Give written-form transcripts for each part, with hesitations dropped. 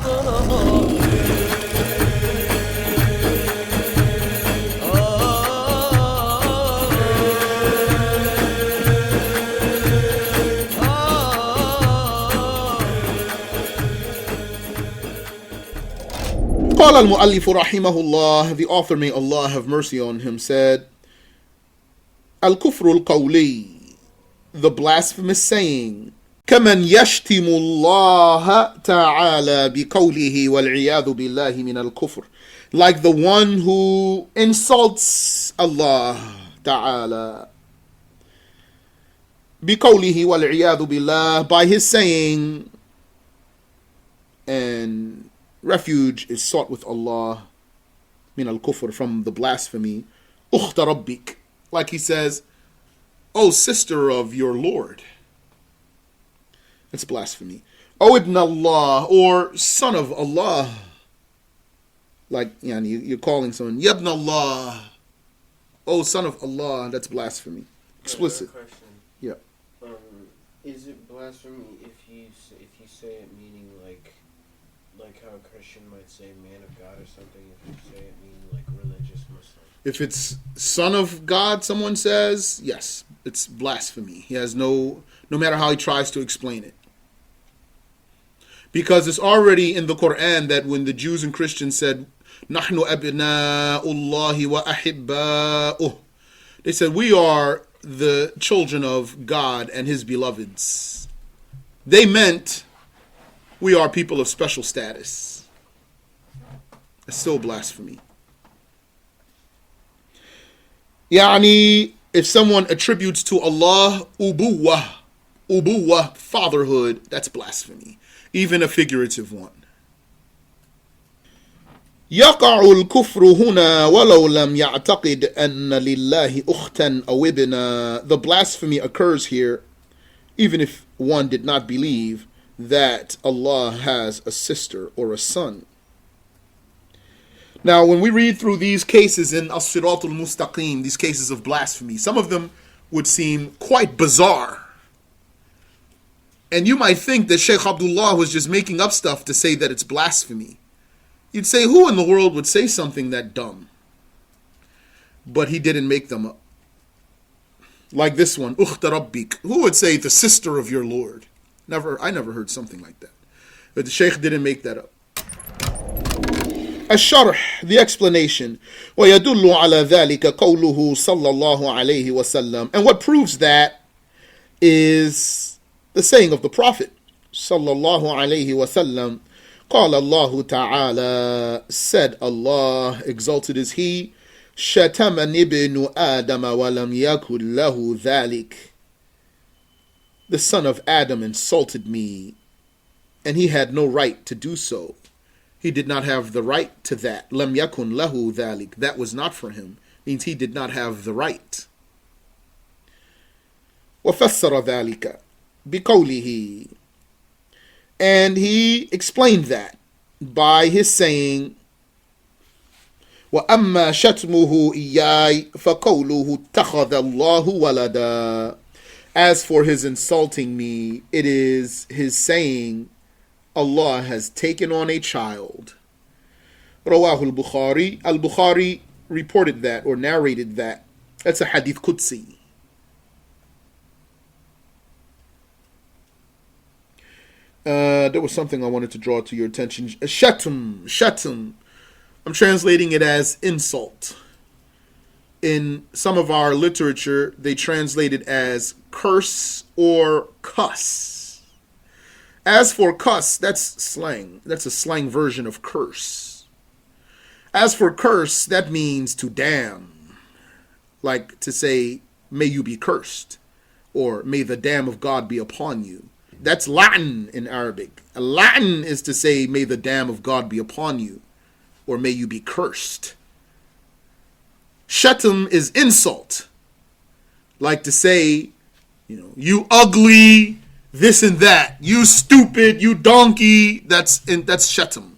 قال المؤلف رحمه الله, the author, may Allah have mercy on him, said, Al-Kufr Al-Qawli, the blasphemous saying, كمن يشتم الله تعالى بقوله والعياذ بالله من الكفر, like the one who insults Allah Ta'ala بقوله والعياذ بالله, by his saying, and refuge is sought with Allah min al-kufr, from the blasphemy, ukhta rabbik, like he says, O sister of your Lord. It's blasphemy. O ibn Allah, or son of Allah, like you're calling someone Ibn Allah, O son of Allah, that's blasphemy. Explicit. Yeah. Is it blasphemy if you say it meaning like how a Christian might say man of God or something, if you say it meaning like religious Muslim? If it's son of God, someone says, yes, it's blasphemy. He has no matter how he tries to explain it. Because it's already in the Quran that when the Jews and Christians said, نَحْنُ أَبْنَاءُ اللَّهِ وَأَحِبَّاؤُهُ, they said, we are the children of God and his beloveds. They meant we are people of special status. It's still blasphemy. If someone attributes to Allah ubuwah, fatherhood, that's blasphemy, even a figurative one. يقع الكفر هنا ولو لم يعتقد أن لله أختا أو ابنا. The blasphemy occurs here even if one did not believe that Allah has a sister or a son. Now, when we read through these cases in As-Sirat Al-Mustaqim, these cases of blasphemy, some of them would seem quite bizarre. And you might think that Shaykh Abdullah was just making up stuff to say that it's blasphemy. You'd say, who in the world would say something that dumb? But he didn't make them up. Like this one, Ukhta Rabbik. Who would say the sister of your Lord? I never heard something like that. But the Shaykh didn't make that up. Ash-SharH, the explanation. وَيَدُلُّ عَلَى ذَلِكَ قَوْلُهُ صَلَّى اللَّهُ عَلَيْهِ وَسَلَّمَ. And what proves that is the saying of the Prophet sallallahu alayhi wasallam. قال الله تعالى, said Allah, exalted is He, شتمني ابن آدم ولم يكن له ذلك. The son of Adam insulted me, and he had no right to do so. He did not have the right to that. لم يكن له ذلك. That was not for him. Means he did not have the right. وفسر ذلك بقوله. And he explained that by his saying, وَأَمَّا شَتْمُهُ إِيَّاي فَقَوْلُهُ اتَّخَذَ اللَّهُ وَلَدًا. As for his insulting me, it is his saying, Allah has taken on a child. رواه البخاري. Al-Bukhari reported that or narrated that. That's a hadith Qudsi. There was something I wanted to draw to your attention. Shatum. I'm translating it as insult. In some of our literature, they translate it as curse or cuss. As for cuss, that's slang. That's a slang version of curse. As for curse, that means to damn. Like to say, may you be cursed. Or may the dam of God be upon you. That's Latin in Arabic. Latin is to say, may the dam of God be upon you, or may you be cursed. Shatum is insult. Like to say, you ugly, this and that, you stupid, you donkey, that's shatum.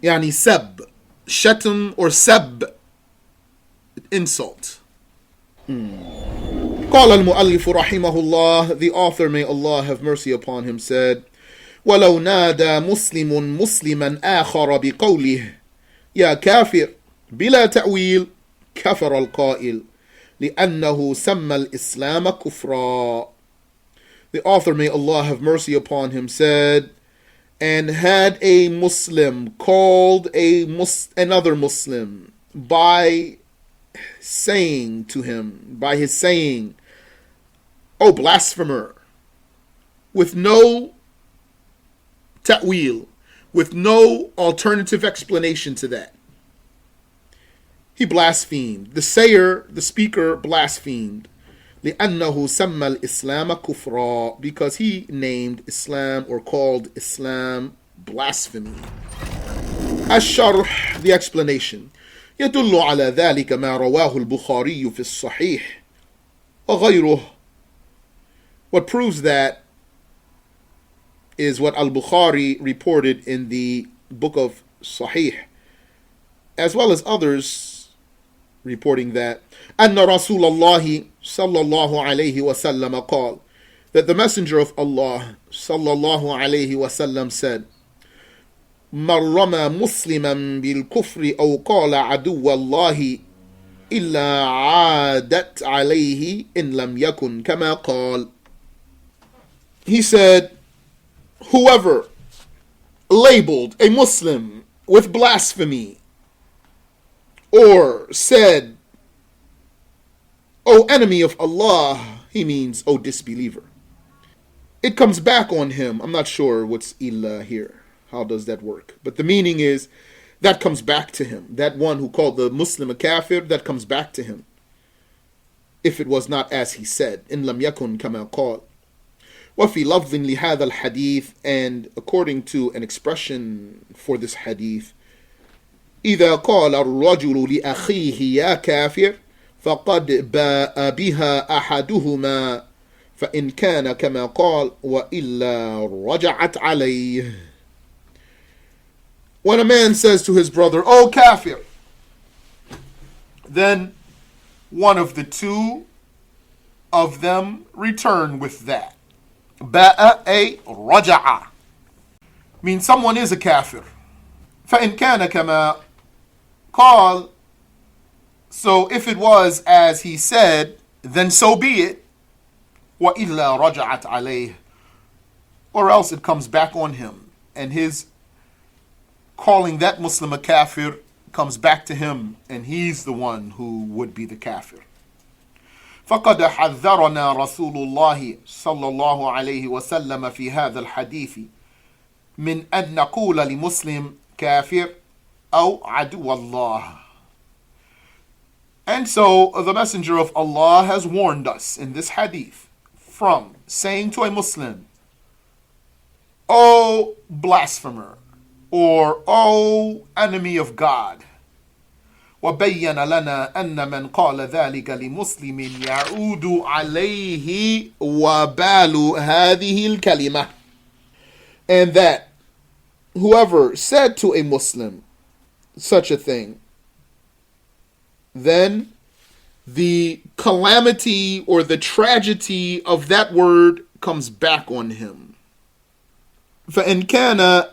Yani sab. Shatum or sab, insult. قال المؤلف رحمه الله, the author, may Allah have mercy upon him, said, ولو نادى مسلم مسلما آخر بقوله يا كافر بلا تأويل كفر القائل لأنه سمى الإسلام كفرا. The author, may Allah have mercy upon him, said, and had a Muslim called another Muslim by saying to him, by his saying, O blasphemer, with no ta'wil, with no alternative explanation to that. He blasphemed. The sayer, the speaker, blasphemed. لأنه سمى الإسلام كفرا, because he named Islam or called Islam blasphemy. Ash-SharH, the explanation. يدل على ذلك ما رواه البخاري في الصحيح وغيره. What proves that is what Al-Bukhari reported in the book of Sahih, as well as others reporting that أن رسول الله صلى الله عليه وسلم قال, that the Messenger of Allah صلى الله عليه وسلم said, من رمى مسلما بالكفر أو قال عدو الله إلا عادت عليه إن لم يكن كما قال. He said, whoever labeled a Muslim with blasphemy or said, O enemy of Allah, he means, O disbeliever, it comes back on him. I'm not sure what's illa here. How does that work? But the meaning is, that comes back to him. That one who called the Muslim a kafir, that comes back to him. If it was not as he said, إن لم يكن كما قال. وفي لفظ لهذا الحديث, and according to an expression for this hadith, إذا قال الرجل لأخيه يا كافر فقد باء بها أحدهما فإن كان كما قال وإلا رجعت عليه. When a man says to his brother, O kafir, then one of the two of them return with that. Ba'a a raja'a means someone is a kafir. فإن كان كما قال, so if it was as he said, then so be it. وإلا رجعت عليه, or else it comes back on him, and his calling that Muslim a kafir comes back to him, and he's the one who would be the kafir. فقد حذرنا رسول الله صلى الله عليه وسلم في هذا الحديث من أن نقول لمسلم كافر أو عدو الله. And so the Messenger of Allah has warned us in this hadith from saying to a Muslim, O blasphemer, or O enemy of God. وبين لنا أن من قال ذلك لمسلم يعود عليه وبال هذه الكلمة. And that whoever said to a Muslim such a thing, then the calamity or the tragedy of that word comes back on him. فإن كان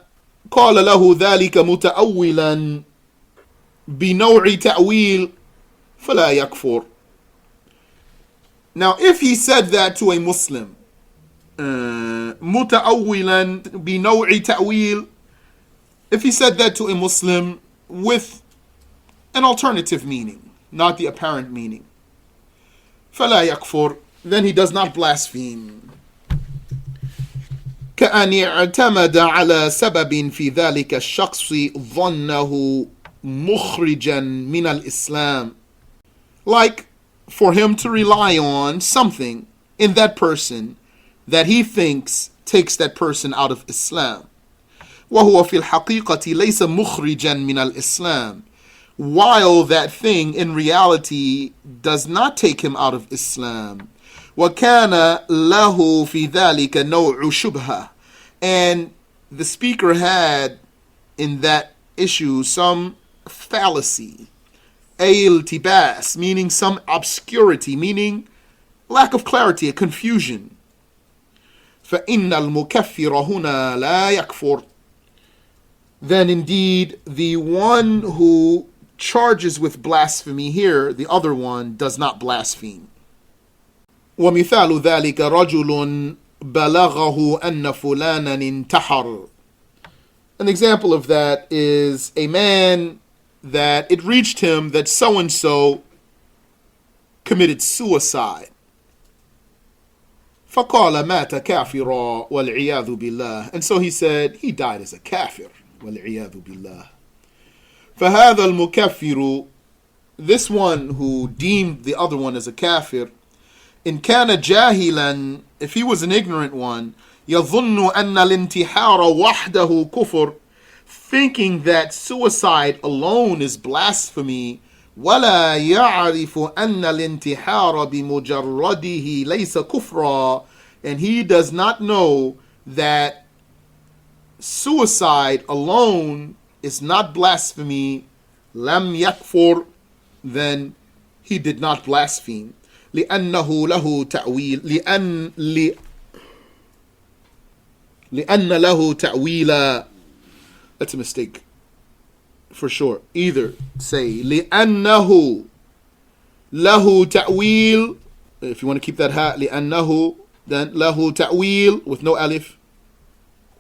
قال له ذلك متأولا بنوع تأويل فلا يكفر. Now, if he said that to a Muslim, متأولا بنوع تأويل, if he said that to a Muslim with an alternative meaning, not the apparent meaning, فلا يكفر, then he does not blaspheme. كأن اعتمد على سبب في ذلك الشخص ظنه مخرجا من الإسلام, like for him to rely on something in that person that he thinks takes that person out of Islam. وهو في الحقيقة ليس مخرجا من الإسلام, while that thing in reality does not take him out of Islam. وكان له في ذلك نوع شبهة, and the speaker had in that issue some fallacy, iltibas, meaning some obscurity, meaning lack of clarity, a confusion. فإن المكفر هنا لا يكفر. Then indeed the one who charges with blasphemy here, the other one, does not blaspheme. ومثال ذلك رجل بلغه أن فلانا انتحر. An example of that is a man that it reached him that so-and-so committed suicide. فقال مات كافرا والعياذ بالله. And so he said he died as a kafir. والعياذ بالله. فهذا المكفر, this one who deemed the other one as a kafir, إن كان جاهلا, if he was an ignorant one, يظن أن الانتحار وحده كفر, thinking that suicide alone is blasphemy, ولا يعرف أن الانتحار بمجرده ليس كفرا, and he does not know that suicide alone is not blasphemy, لم يكفر, then he did not blaspheme. لأنه له تأويل لأن له تأويلا. That's a mistake for sure. Either say لأنه له تأويل, if you want to keep that ha, لأنه, then له تأويل with no alif,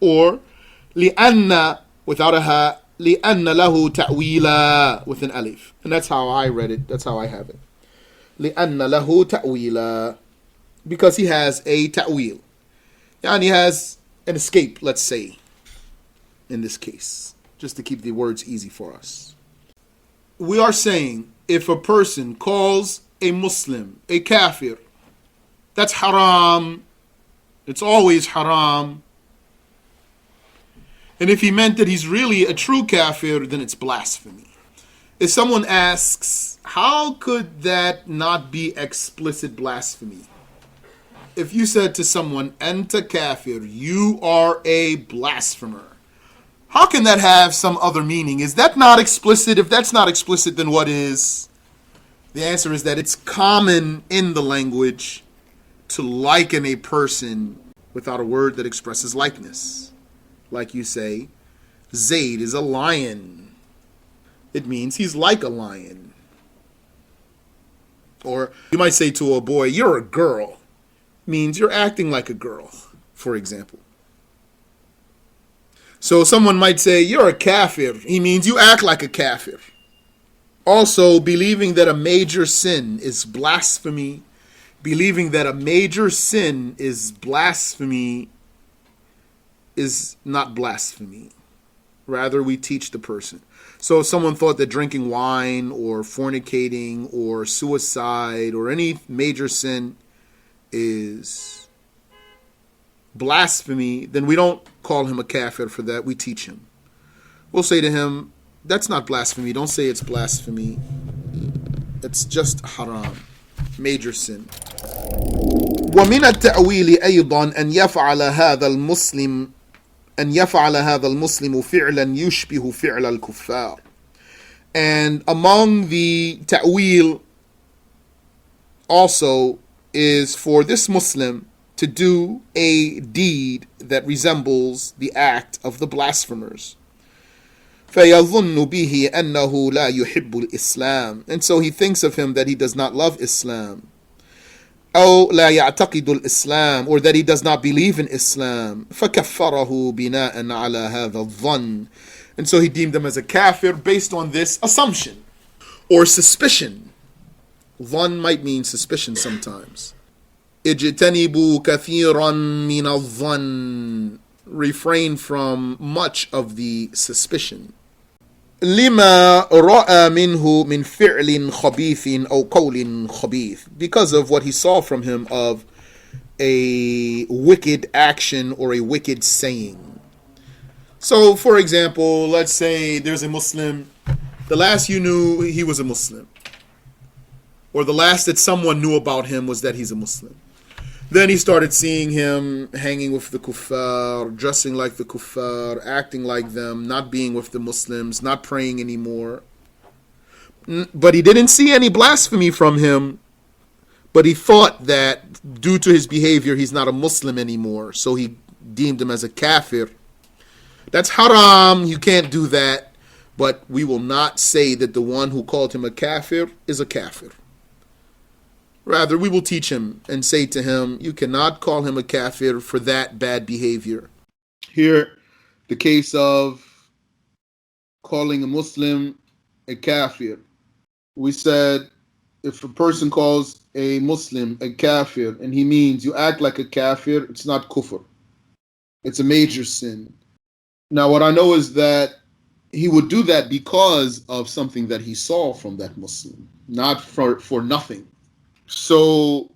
or لأن without a ha, لأن له تأويلا with an alif. And that's how I read it. That's how I have it. لأن له تأويلا, because he has a ta'wil. And he has an escape, let's say, in this case, just to keep the words easy for us. We are saying if a person calls a Muslim a kafir, that's haram. It's always haram. And if he meant that he's really a true kafir, then it's blasphemy. If someone asks, how could that not be explicit blasphemy? If you said to someone, Anta kafir, you are a blasphemer, how can that have some other meaning? Is that not explicit? If that's not explicit, then what is? The answer is that it's common in the language to liken a person without a word that expresses likeness. Like you say, Zayd is a lion. It means he's like a lion. Or you might say to a boy, you're a girl. Means you're acting like a girl, for example. So someone might say, you're a kafir. He means you act like a kafir. Also, believing that a major sin is blasphemy, believing that a major sin is blasphemy is not blasphemy. Rather, we teach the person. So if someone thought that drinking wine or fornicating or suicide or any major sin is blasphemy, then we don't call him a kafir for that. We teach him. We'll say to him, that's not blasphemy. Don't say it's blasphemy. It's just haram. Major sin. ومن التأويل أيضا أن يفعل هذا المسلم فعلا يشبه فعل الكفار. And among the ta'wil also is for this Muslim to do a deed that resembles the act of the blasphemers. فيظن به أنه لا يحب الإسلام, and so he thinks of him that he does not love Islam. أو لا يعتقد الإسلام, or that he does not believe in Islam. فكفره بناء على هذا الظن, and so he deemed them as a kafir based on this assumption or suspicion. Dhann might mean suspicion sometimes. اجتنبوا كثيرا من الظن, refrain from much of the suspicion. لما رأى منه من فعل خبيث أو قول خبيث, because of what he saw from him of a wicked action or a wicked saying. So, for example, let's say there's a Muslim, the last you knew he was a Muslim, or the last that someone knew about him was that he's a Muslim. Then he started seeing him hanging with the kuffar, dressing like the kuffar, acting like them, not being with the Muslims, not praying anymore. But he didn't see any blasphemy from him. But he thought that due to his behavior, he's not a Muslim anymore. So he deemed him as a kafir. That's haram. You can't do that. But we will not say that the one who called him a kafir is a kafir. Rather, we will teach him and say to him, you cannot call him a kafir for that bad behavior. Here, the case of calling a Muslim a kafir. We said if a person calls a Muslim a kafir and he means you act like a kafir, it's not kufr. It's a major sin. Now, what I know is that he would do that because of something that he saw from that Muslim, not for nothing. So,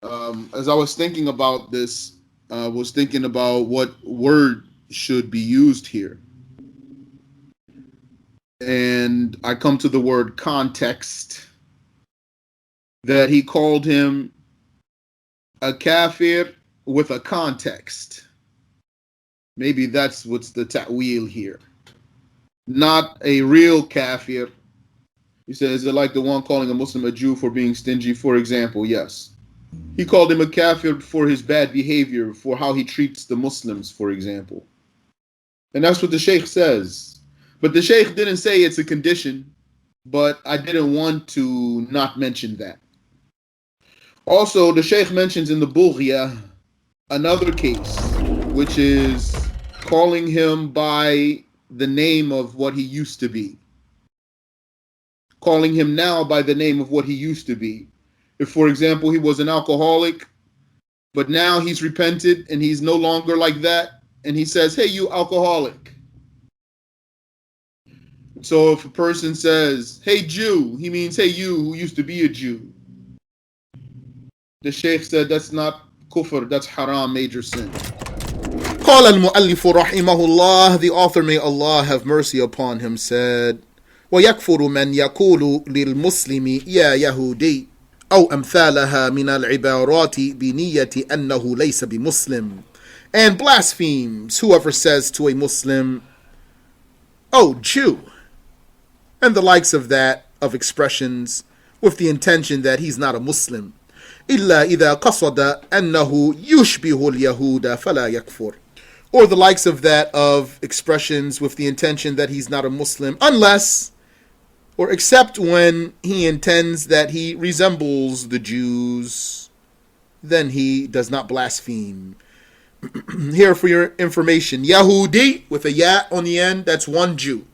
as I was thinking about this, I was thinking about what word should be used here. And I come to the word context, that he called him a kafir with a context. Maybe that's what's the ta'wil here. Not a real kafir. He said, is it like the one calling a Muslim a Jew for being stingy, for example? Yes. He called him a kafir for his bad behavior, for how he treats the Muslims, for example. And that's what the Shaykh says. But the Shaykh didn't say it's a condition, but I didn't want to not mention that. Also, the Shaykh mentions in the Bughya another case, which is calling him by the name of what he used to be. Calling him now by the name of what he used to be. If, for example, he was an alcoholic, but now he's repented and he's no longer like that, and he says, hey, you alcoholic. So if a person says, hey, Jew, he means, hey, you who used to be a Jew. The Shaykh said that's not kufr, that's haram, major sin. قال المؤلف رحمه الله, the author, may Allah have mercy upon him, said, ويكفر من يقول للمسلم يا يهودي أو أمثالها من العبارات بنية أنه ليس بمسلم. And blasphemes whoever says to a Muslim, oh Jew, and the likes of that, of expressions, with the intention that he's not a Muslim. إلا إذا قصد أنه يشبه اليهود فلا يكفر. Or the likes of that, of expressions with the intention that he's not a Muslim, unless or except when he intends that he resembles the Jews, then he does not blaspheme. Here for your information, Yahudi with a ya on the end, that's one Jew.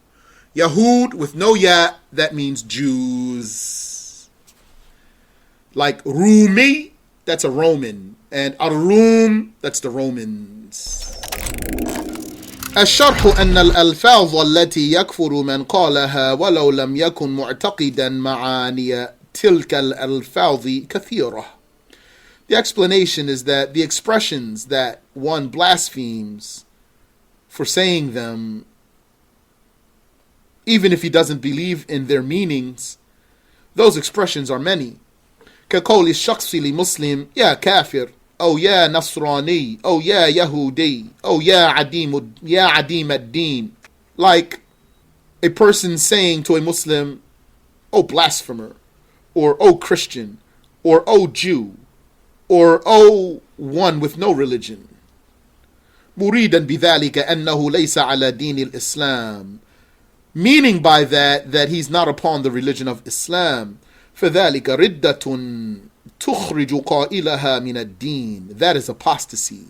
Yahud with no ya, that means Jews. Like Rumi, that's a Roman. And Ar-Rum, that's the Romans. الشرح أن الألفاظ التي يكفر من قالها ولو لم يكن معتقدا معاني تلك الألفاظ كثيرة. The explanation is that the expressions that one blasphemes for saying them, even if he doesn't believe in their meanings, those expressions are many. كقول الشخص لمسلم يا كافر أو يا نصراني أو يا يهودي أو يا عديم الدين. Like a person saying to a Muslim, oh blasphemer, or oh Christian, or oh Jew, or oh one with no religion. مريدا بذلك أنه ليس على دين الإسلام. Meaning by that he's not upon the religion of Islam. فذلك ردة تخرج قائلها من الدين. That is apostasy.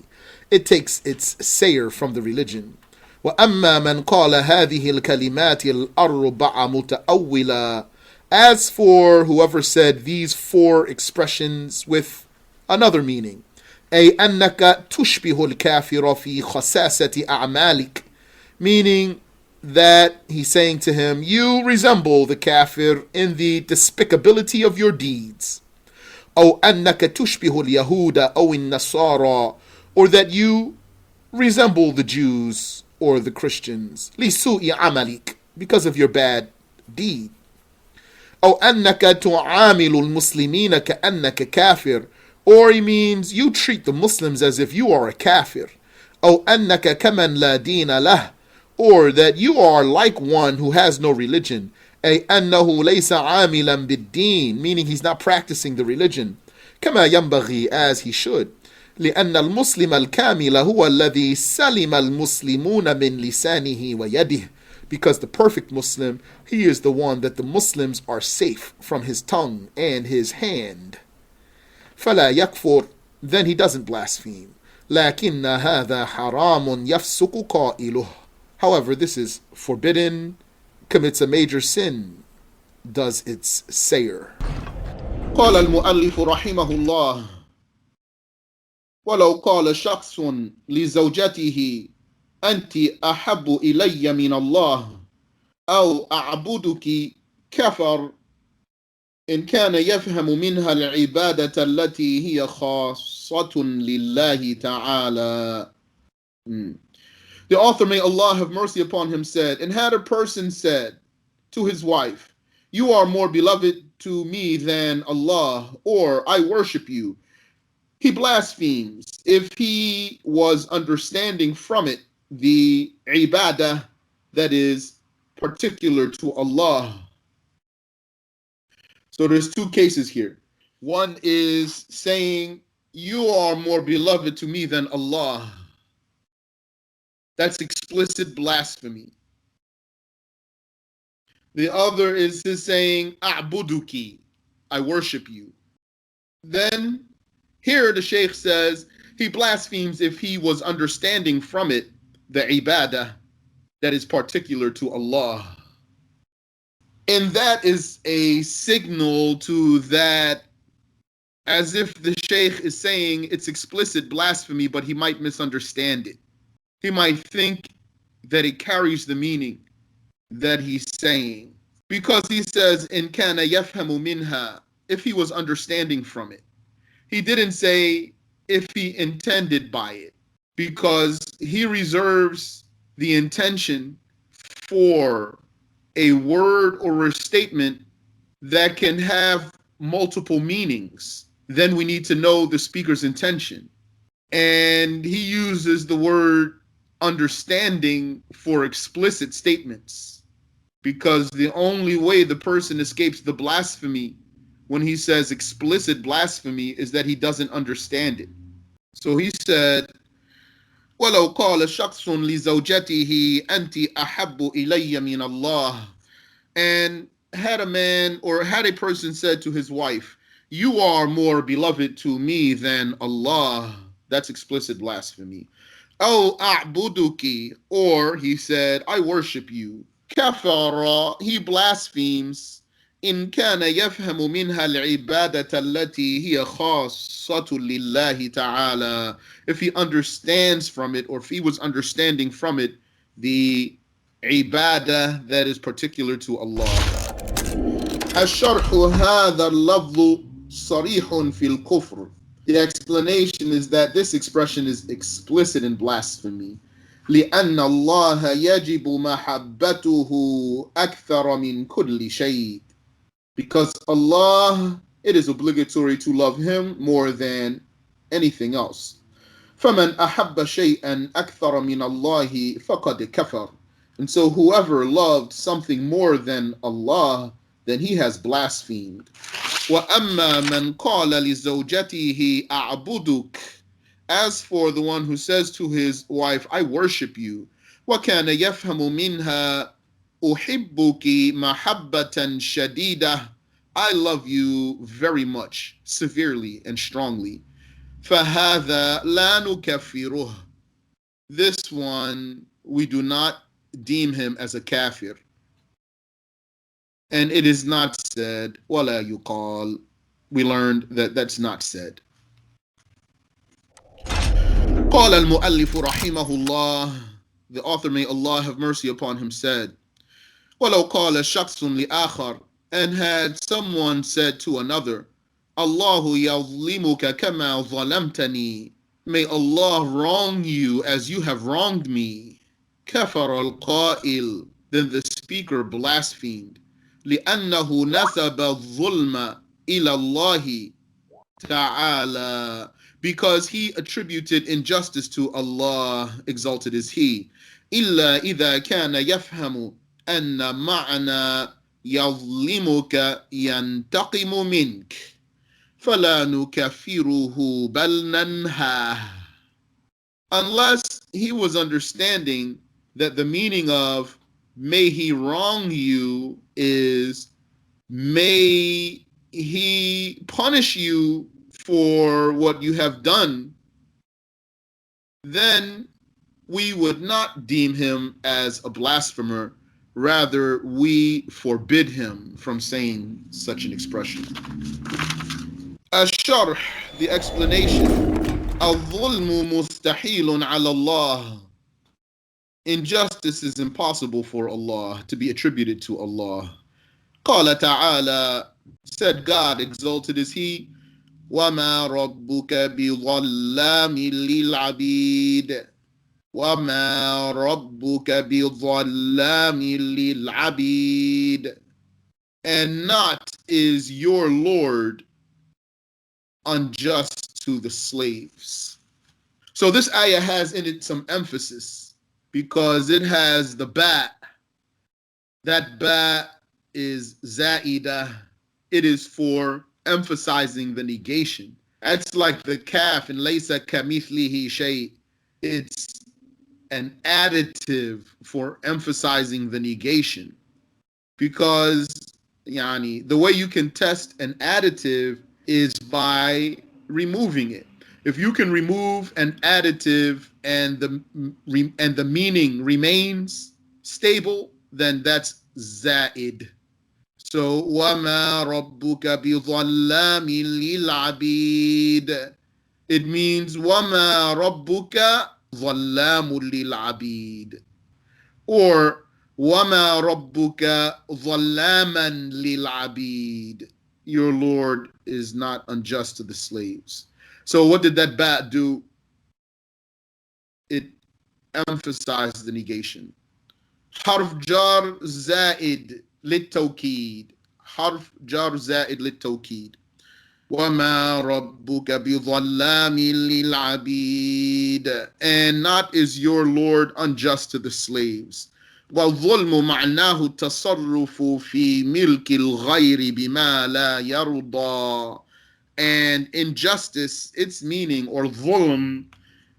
It takes its sayer from the religion. وأما من قال هذه الكلمات الأربع متأولة. As for whoever said these four expressions with another meaning, أي أنك تشبه الكافر في خساسة أعمالك, meaning that he's saying to him, you resemble the kafir in the despicability of your deeds. أو أنك تشبه اليهود أو النصارى, or that you resemble the Jews or the Christians. لسوء عملك, because of your bad deed. أو أنك تعامل المسلمين كأنك كافر, or he means you treat the Muslims as if you are a kafir. أو أنك كمن لا دين له, or that you are like one who has no religion. أي أنه ليس عاملا بالدين, meaning he's not practicing the religion. كما ينبغي, as he should. لأن المسلم الكامل هو الذي سلم المسلمون من لسانه ويده. Because the perfect Muslim, he is the one that the Muslims are safe from his tongue and his hand. فلا يكفر, then he doesn't blaspheme. لكن هذا حرام يفسق قائله. However, this is forbidden, commits a major sin, does its sayer. قال المؤلف رحمه الله: ولو قال شخص لزوجته أنت أحب إلي من الله أو أعبدك كفر إن كان يفهم منها العبادة التي هي خاصة لله تعالى. The author, may Allah have mercy upon him, said, and had a person said to his wife, you are more beloved to me than Allah, or I worship you, he blasphemes if he was understanding from it the ibadah that is particular to Allah. So there's two cases here. One is saying, you are more beloved to me than Allah. That's explicit blasphemy. The other is saying, a'buduki, I worship you. Then here the Shaykh says he blasphemes if he was understanding from it the ibadah that is particular to Allah. And that is a signal to that, as if the Shaykh is saying it's explicit blasphemy, but he might misunderstand it. He might think that it carries the meaning that he's saying. Because he says, in kana yafhamu minha, if he was understanding from it. He didn't say if he intended by it, because he reserves the intention for a word or a statement that can have multiple meanings. Then we need to know the speaker's intention. And he uses the word understanding for explicit statements, because the only way the person escapes the blasphemy when he says explicit blasphemy is that he doesn't understand it. So he said, وَلَوْ قَالَ شَخْصٌ لِزَوْجَتِهِ أَنْتِ أَحَبُّ إِلَيَّ مِنَ اللَّهِ. And had a man or had a person said to his wife, you are more beloved to me than Allah. That's explicit blasphemy. أَوْ أَعْبُدُكِ, or he said, I worship you. كَفَرَ, he blasphemes. إن كان يفهم منها العبادة التي هي خاصة لله تعالى, if he understands from it, or if he was understanding from it the ibadah that is particular to Allah. Ash-SharH هذا اللفظ صريح في الكفر. The explanation is that this expression is explicit in blasphemy. لأن الله يجب محبته أكثر من كل شيء. Because Allah, it is obligatory to love Him more than anything else. فَمَنْ أَحَبَّ شَيْئًا أَكْثَرَ مِنَ اللَّهِ فَقَدْ كَفَرَ. And so whoever loved something more than Allah, then he has blasphemed. وَأَمَّا مَنْ قَالَ لِزَوْجَتِهِ أَعْبُدُكَ. As for the one who says to his wife, I worship you, وَكَانَ يَفْهَمُ مِنْهَا أُحِبُّكِ مَحَبَّةً شَدِيدَةً. I love you very much, severely and strongly. فَهَذَا لَا نُكَفِّرُهُ. This one, we do not deem him as a kafir. And it is not said, وَلَا يُقَال. We learned that that's not said. قال المؤلف رحمه الله. The author, may Allah have mercy upon him, said, وَلَوْ قَالَ شَخْصٌ لِآخَرٍ. And had someone said to another, Allahu yadhlimuka kama zalamtani. May Allah wrong you as you have wronged me. Kafir al-Qail. Then the speaker blasphemed. لِأَنَّهُ نَسَبَ الظُّلْمَ إِلَى اللَّهِ ta'ala. Because he attributed injustice to Allah, exalted is He. إِلَّا إِذَا كَانَ يَفْهَمُ أَنَّ مَعْنَى يَظْلِمُكَ يَنْتَقِمُ مِنْكَ. فَلَا نُكَفِّرُهُ بَلْ نَنْهَاهُ. Unless he was understanding that the meaning of may he wrong you is may he punish you for what you have done, then we would not deem him as a blasphemer. Rather, we forbid him from saying such an expression. Ash-SharH, the explanation. Al-Dhulmu mustahilun ala Allah. Injustice is impossible for Allah, to be attributed to Allah. Qala ta'ala, said God, exalted is He, وَمَا رَبُّكَ بِظَلَّامٍ لِلْعَبِيدِ. وَمَا رَبُّكَ بِظَلَّامٍ لِلْعَبِيدِ. And not is your Lord unjust to the slaves. So this ayah has in it some emphasis because it has the ba. That ba is za'ida. It is for emphasizing the negation. That's like the kaf in laysa kamithlihi shay. It's an additive for emphasizing the negation. Because the way you can test an additive is by removing it. If you can remove an additive and the meaning remains stable, then that's zaid. So وَمَا رَبُّكَ بِظَلَّامٍ لِلْعَبِيدِ. It means وَمَا رَبُّكَ ظَلَّامٌ لِلْعَبِيدِ. Or وَمَا رَبُّكَ ظَلَّامًا لِلْعَبِيدِ. Your Lord is not unjust to the slaves. So what did that ba do? It emphasized the negation. حرف جار زائد للتوكيد. حرف جار زائد للتوكيد. وَمَا رَبُّكَ بِظَلَّامٍ لِلْعَبِيدِ. And not is your Lord unjust to the slaves. وَالظُّلْمُ مَعْنَاهُ التَّصَرُّفُ فِي مِلْكِ الْغَيْرِ بِمَا لَا يَرْضَى. And injustice, its meaning, or dhulm,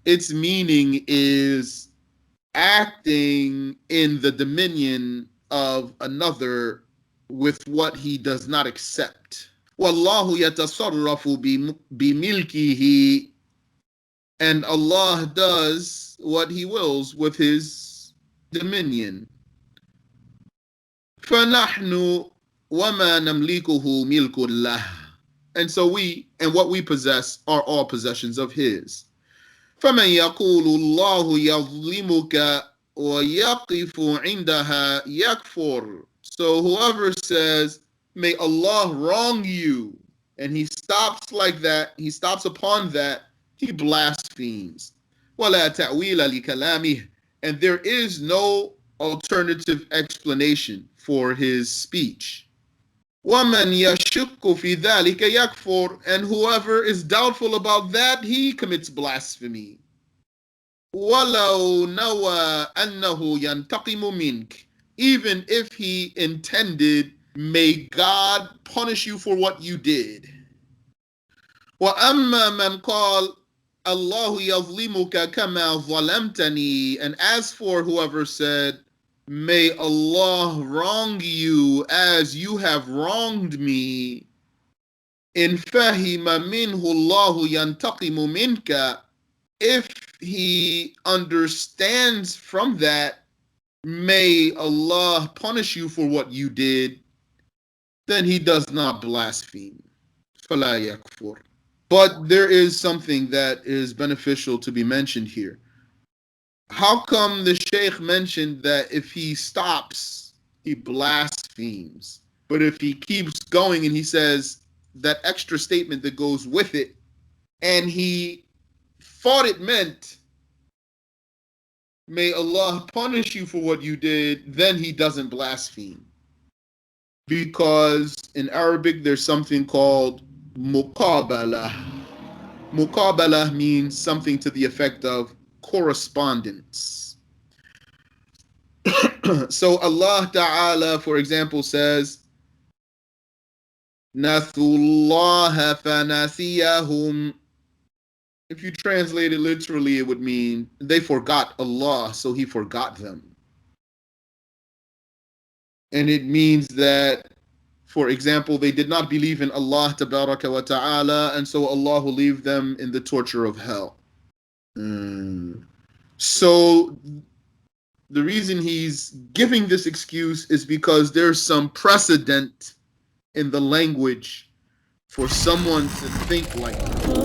its meaning is acting in the dominion of another with what he does not accept. وَاللَّهُ يَتَصَرَّفُ بِمِلْكِهِ. And Allah does what He wills with His dominion. فَنَحْنُ وَمَا نَمْلِكُهُ مِلْكُ اللَّهِ. And so we and what we possess are all possessions of His. فَمَنْ يَقُولُ اللَّهُ يَظْلِمُكَ وَيَقِفُ عِنْدَهَا يَكْفُرُ. So whoever says, may Allah wrong you, and he stops like that, he stops upon that, he blasphemes. وَلَا تَأْوِيلَ لِكَلَامِهِ. And there is no alternative explanation for his speech. وَمَنْ يَشُكُّ فِي ذَلِكَ يَكْفُرُ. And whoever is doubtful about that, he commits blasphemy. وَلَوْ نَوَى أَنَّهُ يَنْتَقِمُ مِنْكَ. Even if he intended, may God punish you for what you did. وَأَمَّا مَنْ قَالَ اللَّهُ يَظْلِمُكَ كَمَا ظَلَمْتَنِي. And as for whoever said, may Allah wrong you as you have wronged me. إِنْ فَهِمَ مِنْهُ اللَّهُ يَنْتَقِمُ مِنْكَ. If he understands from that, may Allah punish you for what you did, then he does not blaspheme. فَلَا يَكْفُرُ. But there is something that is beneficial to be mentioned here. How come the Shaykh mentioned that if he stops, he blasphemes? But if he keeps going and he says that extra statement that goes with it, and he thought it meant, may Allah punish you for what you did, then he doesn't blaspheme. Because in Arabic, there's something called muqabala. Muqabala means something to the effect of correspondence. So Allah Ta'ala, for example, says, نَثُوا اللَّهَ فَنَسِيَهُمْ. If you translate it literally, it would mean they forgot Allah, so He forgot them. And it means that, for example, they did not believe in Allah tabaraka wa ta'ala, and so Allah will leave them in the torture of hell. So the reason he's giving this excuse is because there's some precedent in the language for someone to think like that.